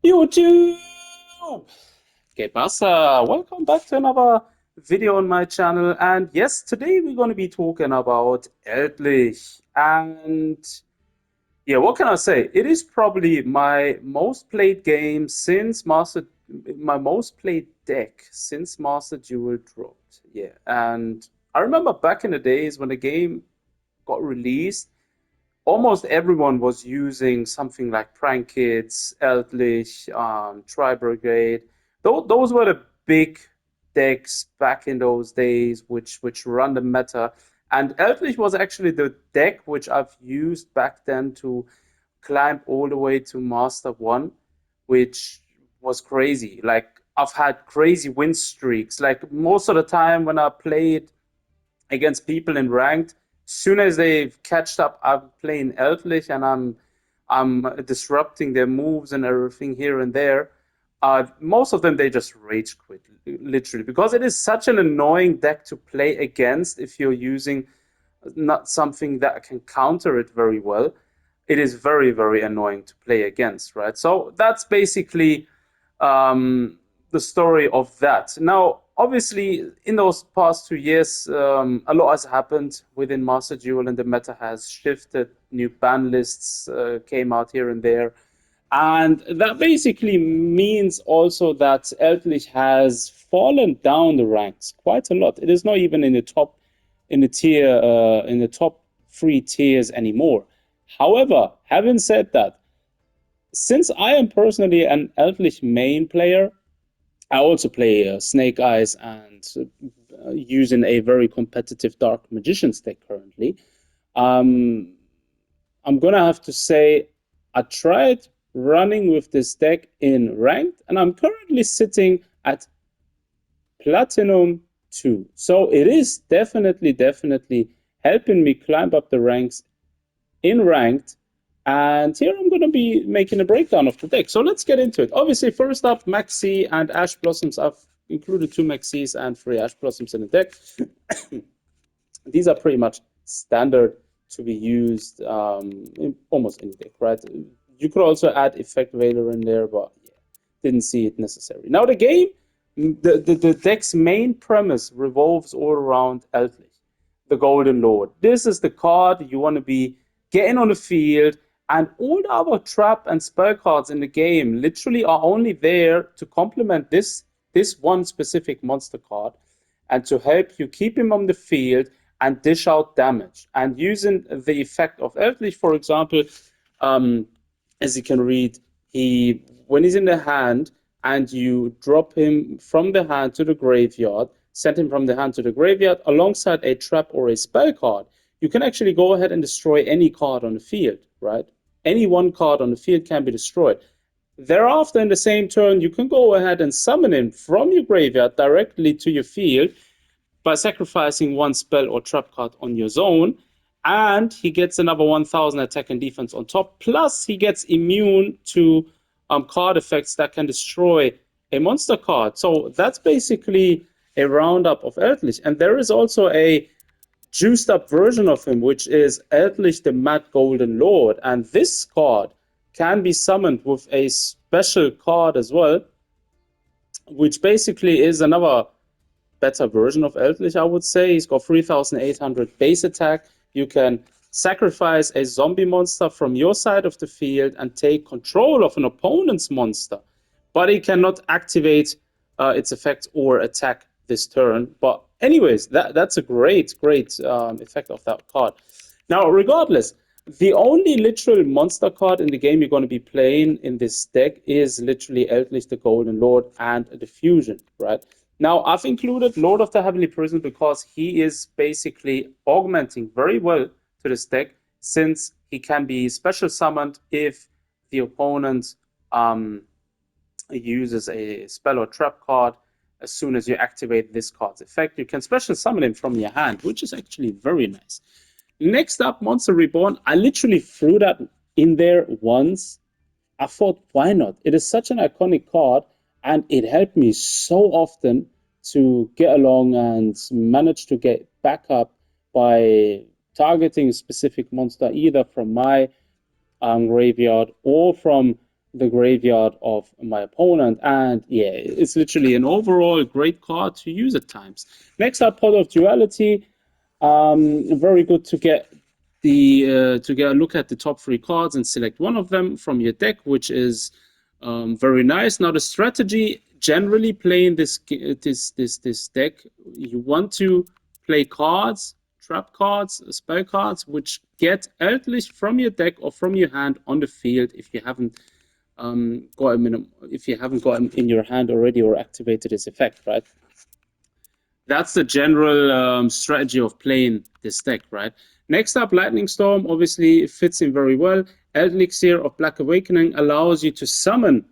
YouTube! ¿Qué pasa? Welcome back to another video on my channel. And yes, today we're going to be talking about Eldlich. And yeah, what can I say? It is probably my most played game since my most played deck since Master Duel dropped. Yeah, and I remember back in the days when the game got released, almost everyone was using something like Prank Kids, Eldlich, Tri Brigade. Those were the big decks back in those days, which run the meta. And Eldlich was actually the deck which I've used back then to climb all the way to Master One, which was crazy. Like I've had crazy win streaks. Like most of the time when I played against people in ranked. Soon as they've catched up, I'm playing Eldlich and I'm disrupting their moves and everything here and there. Most of them they just rage quit literally because it is such an annoying deck to play against if you're using not something that can counter it very well. It is very annoying to play against, right? So that's basically the story of that. Now, obviously, in those past 2 years, a lot has happened within Master Duel, and the meta has shifted. New ban lists came out here and there, and that basically means also that Eldlich has fallen down the ranks quite a lot. It is not even in the top, in the top three tiers anymore. However, having said that, since I am personally an Eldlich main player, I also play Snake Eyes and using a very competitive Dark Magician's deck currently. Um, I'm gonna have to say I tried running with this deck in ranked, and I'm currently sitting at Platinum 2. So it is definitely helping me climb up the ranks in ranked. And here I'm going to be making a breakdown of the deck. So let's get into it. Obviously, first up, Maxi and Ash Blossoms. I've included 2 Maxis and 3 Ash Blossoms in the deck. These are pretty much standard to be used in almost any deck, right? You could also add Effect Veiler in there, but yeah, didn't see it necessary. Now the game, the deck's main premise revolves all around Eldlich, the Golden Lord. This is the card you want to be getting on the field, and all the other trap and spell cards in the game literally are only there to complement this one specific monster card and to help you keep him on the field and dish out damage. And using the effect of Eldlich, for example, um, as you can read, he when he's in the hand and you drop him from the hand to the graveyard, send him from the hand to the graveyard alongside a trap or a spell card, you can actually go ahead and destroy any card on the field, right? Any one card on the field can be destroyed. Thereafter, in the same turn, you can go ahead and summon him from your graveyard directly to your field by sacrificing one spell or trap card on your zone, and he gets another 1000 attack and defense on top. Plus, he gets immune to card effects that can destroy a monster card. So that's basically a roundup of Eldlich. And there is also a juiced up version of him, which is Eldlich the Mad Golden Lord. And this card can be summoned with a special card as well, which basically is another better version of Eldlich, I would say. He's got 3800 base attack. You can sacrifice a zombie monster from your side of the field and take control of an opponent's monster, but he cannot activate its effect or attack this turn. But anyways, that's a great effect of that card. Now, regardless, the only literal monster card in the game you're going to be playing in this deck is literally Eldlich the Golden Lord and the Fusion, right? Now, I've included Lord of the Heavenly Prison because he is basically augmenting very well to this deck, since he can be special summoned if the opponent uses a spell or trap card. As soon as you activate this card's effect, you can special summon him from your hand, which is actually very nice. Next up, Monster Reborn. I literally threw that in there once. I thought, why not? It is such an iconic card, and it helped me so often to get along and manage to get back up by targeting a specific monster either from my graveyard or from the graveyard of my opponent. And yeah, it's literally an overall great card to use at times. Next up, Pot of Duality. Very good to get to get a look at the top three cards and select one of them from your deck, which is very nice. Now the strategy generally playing this deck, you want to play cards, trap cards, spell cards, which get Eldlich from your deck or from your hand on the field if you haven't got him in your hand already or activated his effect, right? That's the general strategy of playing this deck, right? Next up, Lightning Storm obviously fits in very well. Elixir of Black Awakening allows you to summon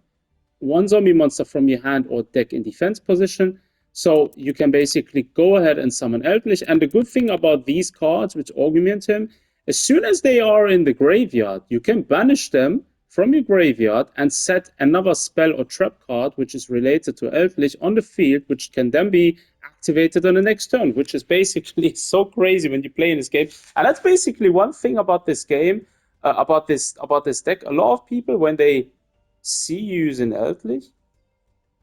one zombie monster from your hand or deck in defense position. So you can basically go ahead and summon Eldlich. And the good thing about these cards, which augment him, as soon as they are in the graveyard, you can banish them from your graveyard and set another spell or trap card, which is related to Eldlich, on the field, which can then be activated on the next turn, which is basically so crazy when you play in this game. And that's basically one thing about this game, about this deck. A lot of people, when they see you using Eldlich,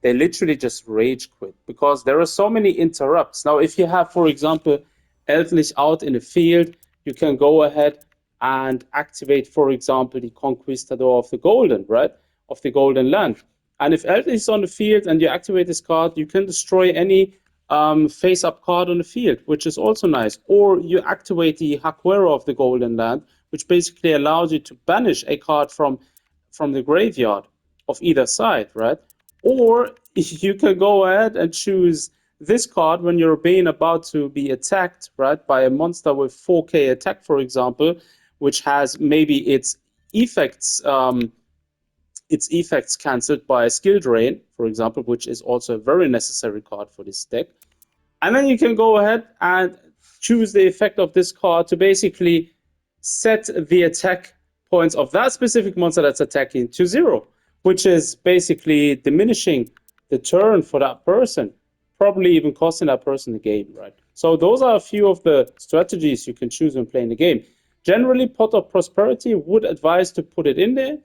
they literally just rage quit because there are so many interrupts. Now, if you have, for example, Eldlich out in the field, you can go ahead and activate, for example, the Conquistador of the Golden, right? Of the Golden Land. And if Eldlich is on the field and you activate this card, you can destroy any face-up card on the field, which is also nice. Or you activate the Haquera of the Golden Land, which basically allows you to banish a card from the graveyard of either side, right? Or you can go ahead and choose this card when you're being about to be attacked, right, by a monster with 4k attack, for example, which has maybe its effects cancelled by a skill drain, for example, which is also a very necessary card for this deck. And then you can go ahead and choose the effect of this card to basically set the attack points of that specific monster that's attacking to 0, which is basically diminishing the turn for that person, probably even costing that person the game, right? So those are a few of the strategies you can choose when playing the game. Generally, Pot of Prosperity would advise to put it in there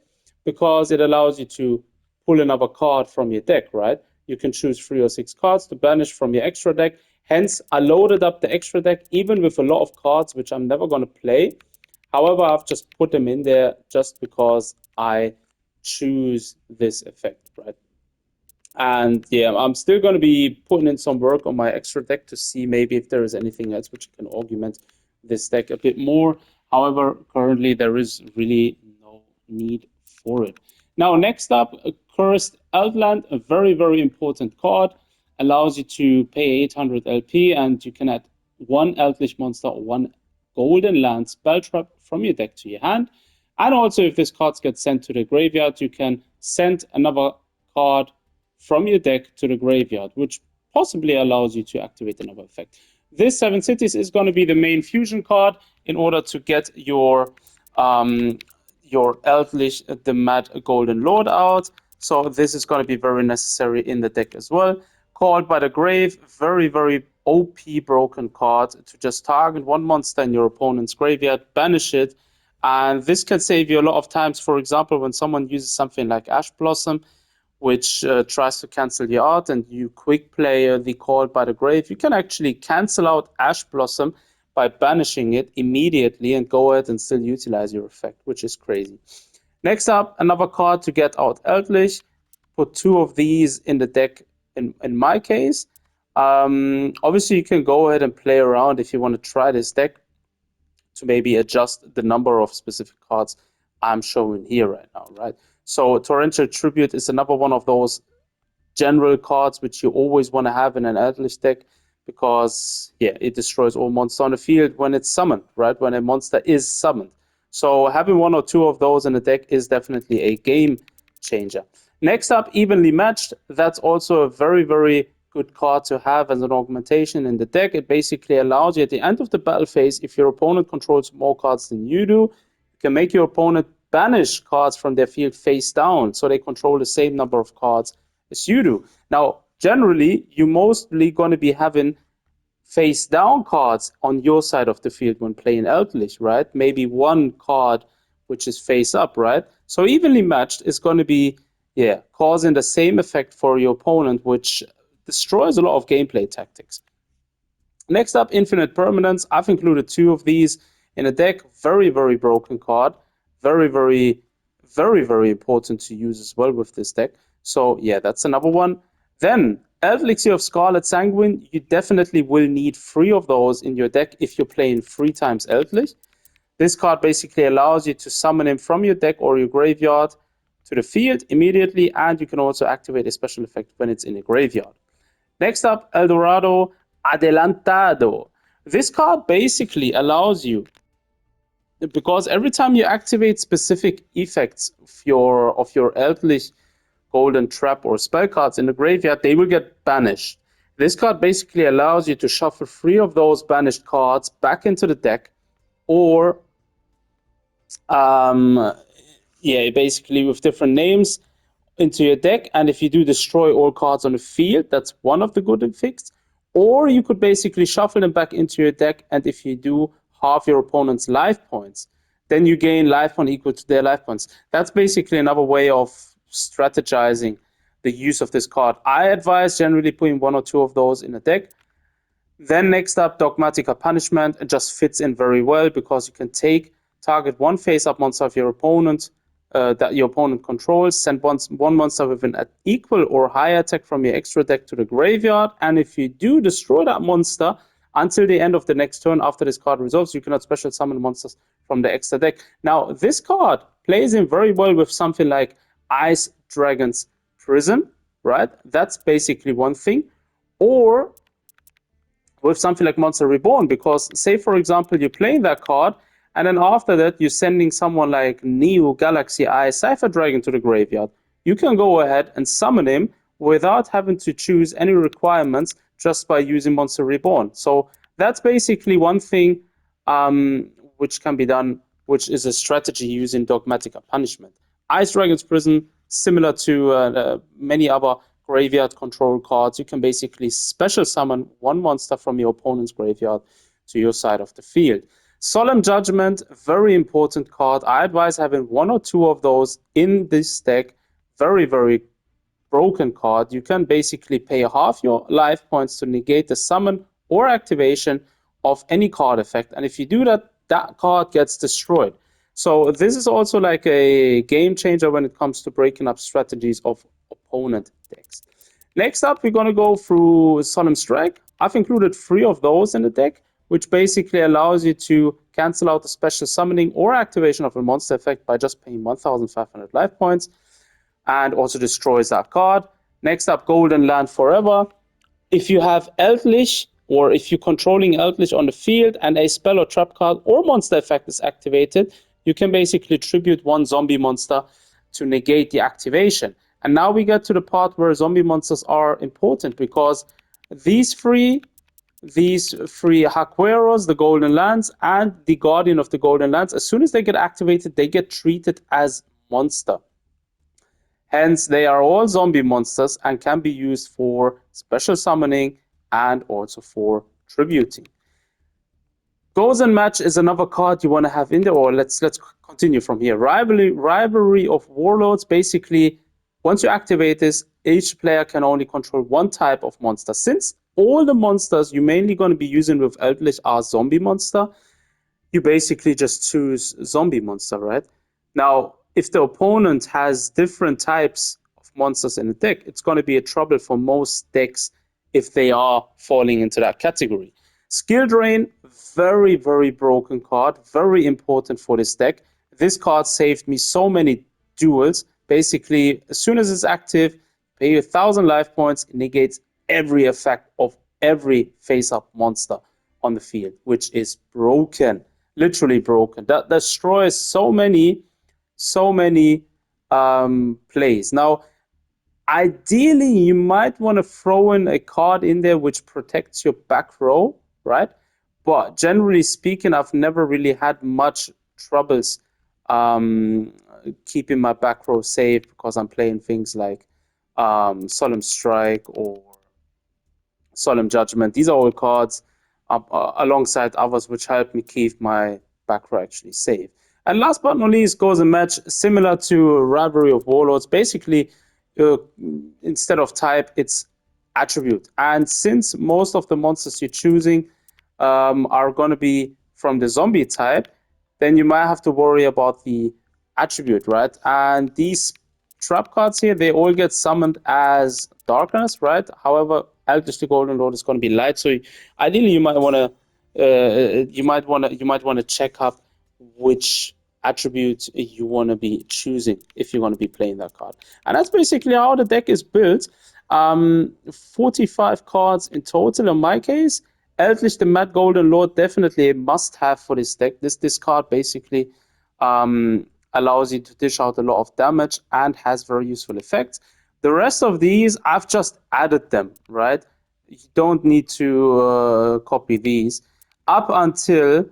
because it allows you to pull another card from your deck, right? You can choose 3 or 6 cards to banish from your extra deck. Hence, I loaded up the extra deck even with a lot of cards which I'm never going to play. However, I've just put them in there just because I choose this effect, right? And yeah, I'm still going to be putting in some work on my extra deck to see maybe if there is anything else which can augment this deck a bit more. However, currently there is really no need for it. Now, next up, Cursed Eldland, a very, very important card. Allows you to pay 800 LP and you can add one Eldlich monster or one Golden Land spell trap from your deck to your hand. And also, if this card gets sent to the graveyard, you can send another card from your deck to the graveyard, which possibly allows you to activate another effect. This 7 Cities is going to be the main fusion card in order to get your Eldlich, the Mad Golden Lord out. So this is going to be very necessary in the deck as well. Called by the Grave, very, very OP broken card to just target one monster in your opponent's graveyard, banish it, and this can save you a lot of times. For example, when someone uses something like Ash Blossom, which tries to cancel you out, and you quick play the Called by the Grave, you can actually cancel out Ash Blossom by banishing it immediately and go ahead and still utilize your effect, which is crazy. Next up, another card to get out Eldlich. Put 2 of these in the deck in my case. Obviously, you can go ahead and play around if you want to try this deck to maybe adjust the number of specific cards I'm showing here right now, right? So Torrential Tribute is another one of those general cards which you always want to have in an Eldlich deck because, yeah, it destroys all monsters on the field when it's summoned, right? When a monster is summoned. So having 1 or 2 of those in the deck is definitely a game changer. Next up, Evenly Matched. That's also a very, very good card to have as an augmentation in the deck. It basically allows you at the end of the battle phase, if your opponent controls more cards than you do, you can make your opponent banish cards from their field face down so they control the same number of cards as you do. Now, generally, you're mostly going to be having face down cards on your side of the field when playing Eldlich, right? Maybe one card which is face up, right? So evenly matched is going to be, yeah, causing the same effect for your opponent, which destroys a lot of gameplay tactics. Next up, Infinite Permanence. I've included two of these in a deck. Very, very broken card. Very, very, very, very important to use as well with this deck. So yeah, that's another one. Then, Eldlich of Scarlet Sanguine. You definitely will need three of those in your deck if you're playing 3 times Eldlich. This card basically allows you to summon him from your deck or your graveyard to the field immediately, and you can also activate a special effect when it's in a graveyard. Next up, Eldorado Adelantado. This card basically allows you, because every time you activate specific effects of your Eldlich Golden Trap or spell cards in the graveyard, they will get banished. This card basically allows you to shuffle 3 of those banished cards back into the deck, or yeah, basically with different names into your deck. And if you do destroy all cards on the field, that's one of the good effects. Or you could basically shuffle them back into your deck, and if you do, half your opponent's life points, then you gain life point equal to their life points. That's basically another way of strategizing the use of this card. I advise generally putting 1 or 2 of those in a deck. Then next up, Dogmatica Punishment. It just fits in very well because you can target one face-up monster of your opponent that your opponent controls, send one monster with an equal or higher attack from your extra deck to the graveyard, and if you do, destroy that monster until the end of the next turn. After this card resolves, you cannot special summon monsters from the extra deck. Now, this card plays in very well with something like Ice Dragon's Prison, right? That's basically one thing. Or with something like Monster Reborn, because say for example you're playing that card and then after that you're sending someone like Neo Galaxy Eye Cypher Dragon to the graveyard. You can go ahead and summon him without having to choose any requirements just by using Monster Reborn. So that's basically one thing which can be done, which is a strategy using Dogmatica Punishment. Ice Dragon's Prison, similar to many other graveyard control cards, you can basically special summon one monster from your opponent's graveyard to your side of the field. Solemn Judgment, very important card. I advise having 1 or 2 of those in this deck. Very, very broken card. You can basically pay half your life points to negate the summon or activation of any card effect. And if you do that, that card gets destroyed. So this is also like a game changer when it comes to breaking up strategies of opponent decks. Next up, we're going to go through Solemn Strike. I've included 3 of those in the deck, which basically allows you to cancel out the special summoning or activation of a monster effect by just paying 1,500 life points, and also destroys that card. Next up, Golden Land Forever. If you have Eldlich, or if you're controlling Eldlich on the field and a spell or trap card or monster effect is activated, you can basically tribute 1 zombie monster to negate the activation. And now we get to the part where zombie monsters are important, because these three Haqueros, the Golden Lands, and the Guardian of the Golden Lands, as soon as they get activated, they get treated as monster. Hence, they are all zombie monsters and can be used for special summoning and also for tributing. Goes and Match is another card you want to have in there, or let's continue from here. Rivalry of Warlords. Basically, once you activate this, each player can only control one type of monster. Since all the monsters you're mainly going to be using with Eldlich are zombie monster, you basically just choose zombie monster, right? Now, if the opponent has different types of monsters in the deck, it's going to be a trouble for most decks if they are falling into that category. Skill Drain, very, very broken card, very important for this deck. This card saved me so many duels. Basically, as soon as it's active, pay 1,000 life points, it negates every effect of every face-up monster on the field, which is broken, literally broken. That destroys so many plays. Now, ideally, you might want to throw in a card in there which protects your back row, right? But generally speaking, I've never really had much troubles keeping my back row safe, because I'm playing things like Solemn Strike or Solemn Judgment. These are all cards alongside others which help me keep my back row actually safe. And last but not least goes a match similar to Rivalry of Warlords. Basically, uh, instead of type, it's attribute. And since most of the monsters you're choosing are going to be from the zombie type, then you might have to worry about the attribute, right? And these trap cards here, they all get summoned as darkness, right? However, Eldlich the Golden Lord is going to be light, so ideally you might want to check up which attribute you want to be choosing if you're going to be playing that card. And that's basically how the deck is built. 45 cards in total in my case. Eldlich the Mad Golden Lord definitely a must have for this deck. This card basically allows you to dish out a lot of damage and has very useful effects. The rest of these, I've just added them, right? You don't need to copy these up until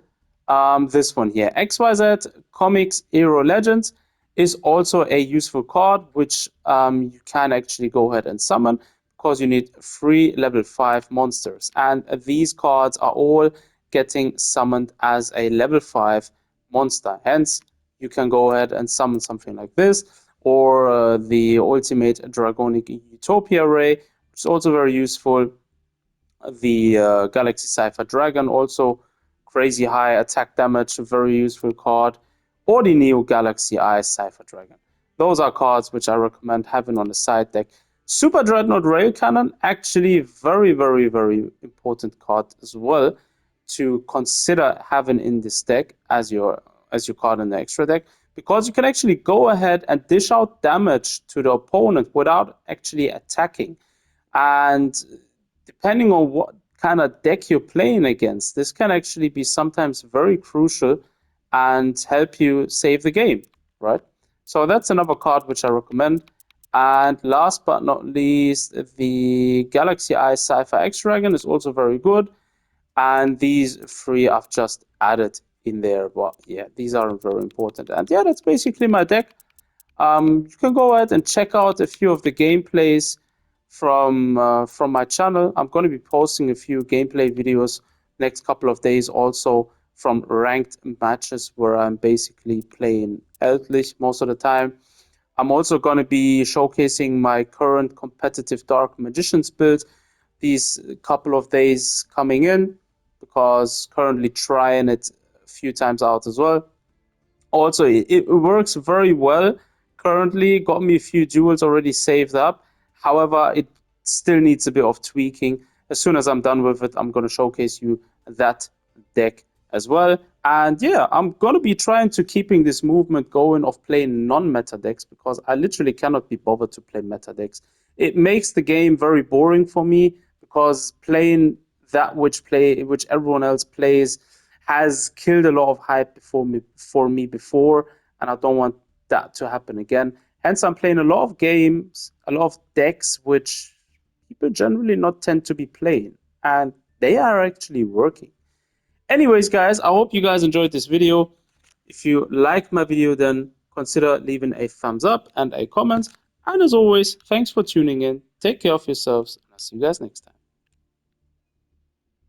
this one here. XYZ Comics Hero Legends is also a useful card, which you can actually go ahead and summon because you need 3 level 5 monsters. And these cards are all getting summoned as a level 5 monster. Hence, you can go ahead and summon something like this, or the Ultimate Dragonic Utopia Ray, which is also very useful. The Galaxy Cypher Dragon, also crazy high attack damage, very useful card, or the Neo Galaxy Eye Cypher Dragon. Those are cards which I recommend having on the side deck. Super Dreadnought Rail Cannon, actually very, very, very important card as well to consider having in this deck as your card in the extra deck, because you can actually go ahead and dish out damage to the opponent without actually attacking. And depending on what kind of deck you're playing against, this can actually be sometimes very crucial and help you save the game, right? So that's another card which I recommend. And last but not least, the Galaxy Eye Cypher X Dragon is also very good. And these 3 I've just added in there. But yeah, these are very important. And yeah, that's basically my deck. You can go ahead and check out a few of the gameplays from my channel. I'm going to be posting a few gameplay videos next couple of days, also from ranked matches where I'm basically playing Eldlich most of the time. I'm also going to be showcasing my current competitive Dark Magicians build these couple of days coming in, because currently trying it a few times out as well. Also, it works very well currently. Got me a few duels already saved up. However, it still needs a bit of tweaking. As soon as I'm done with it, I'm going to showcase you that deck as well. And yeah, I'm going to be trying to keeping this movement going of playing non-meta decks, because I literally cannot be bothered to play meta decks. It makes the game very boring for me, because playing that which everyone else plays has killed a lot of hype for me before, and I don't want that to happen again. Hence, I'm playing a lot of games, a lot of decks which people generally not tend to be playing, and they are actually working. Anyways, guys, I hope you guys enjoyed this video. If you like my video, then consider leaving a thumbs up and a comment. And as always, thanks for tuning in. Take care of yourselves, and I'll see you guys next time.